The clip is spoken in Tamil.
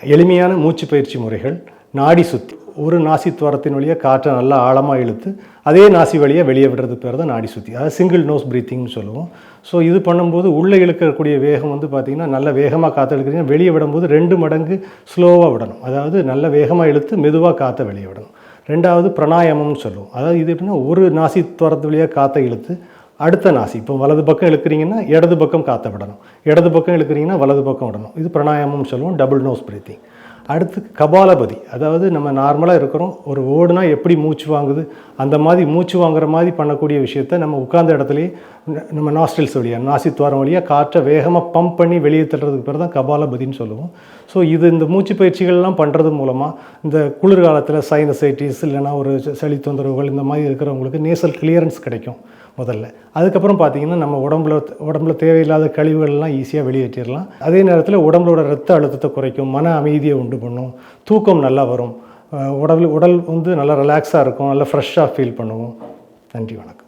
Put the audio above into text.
எளிமையான மூச்சு பயிற்சி முறைகள். நாடி சுத்தி ஒரு நாசி துவாரத்தின் வழியாக காற்றை நல்லா ஆழமாக இழுத்து அதே நாசி வழியாக வெளியே விடுறது பேர் தான் நாடி சுத்தி. அதாவது சிங்கிள் நோஸ் ப்ரீத்திங்னு சொல்லுவோம். ஸோ இது பண்ணும்போது உள்ளே இழுக்கக்கூடிய வேகம் பார்த்திங்கன்னா நல்ல வேகமாக காற்று இழுக்கிறீங்கன்னா வெளியே விடும்போது 2 மடங்கு ஸ்லோவாக விடணும். அதாவது நல்ல வேகமாக இழுத்து மெதுவாக காற்றை வெளியே விடணும். ரெண்டாவது பிராணாயாமம்னு சொல்லுவோம். அதாவது இது எப்படின்னா ஒரு நாசி துவாரத்து வழியாக காற்றை இழுத்து அடுத்த நாசி, இப்போ வலது பக்கம் இழுக்கிறீங்கன்னா இடது பக்கம் காற்றை விடணும், இடது பக்கம் இழுக்கிறீங்கன்னா வலது பக்கம் விடணும். இது பிராணாயாமம்னு சொல்லுவோம், டபுள் நோஸ் ப்ரீத்திங். அடுத்து கபாலபதி. அதாவது நம்ம நார்மலாக இருக்கிறோம், ஒரு ஓடுனா எப்படி மூச்சு வாங்குது அந்த மாதிரி மூச்சு வாங்குற மாதிரி பண்ணக்கூடிய விஷயத்த நம்ம உட்கார்ந்த இடத்துலையே நம்ம நாஸ்ட்ரில்ஸ் வழியாக நாசித்துவாரம் வழியாக காற்றை வேகமாக பம்ப் பண்ணி வெளியே தள்ளுறதுக்கு பேர் தான் கபாலபதின்னு சொல்லுவோம். ஸோ இந்த மூச்சு பயிற்சிகள்லாம் பண்ணுறது மூலமாக இந்த குளிர்காலத்தில் சைனசைட்டிஸ் இல்லைனா ஒரு சளி தொந்தரவுகள் இந்த மாதிரி இருக்கிறவங்களுக்கு நேசல் கிளியரன்ஸ் கிடைக்கும் முதல்ல. அதுக்கப்புறம் பார்த்திங்கன்னா நம்ம உடம்புல தேவையில்லாத கழிவுகள்லாம் ஈஸியாக வெளியேற்றிடலாம். அதே நேரத்தில் உடம்போட ரத்த அழுத்தத்தை குறைக்கும், மன அமைதியை உண்டு பண்ணும், தூக்கம் நல்லா வரும், உடல் நல்லா ரிலாக்ஸாக இருக்கும், நல்லா ஃப்ரெஷ்ஷாக ஃபீல் பண்ணுவோம். நன்றி, வணக்கம்.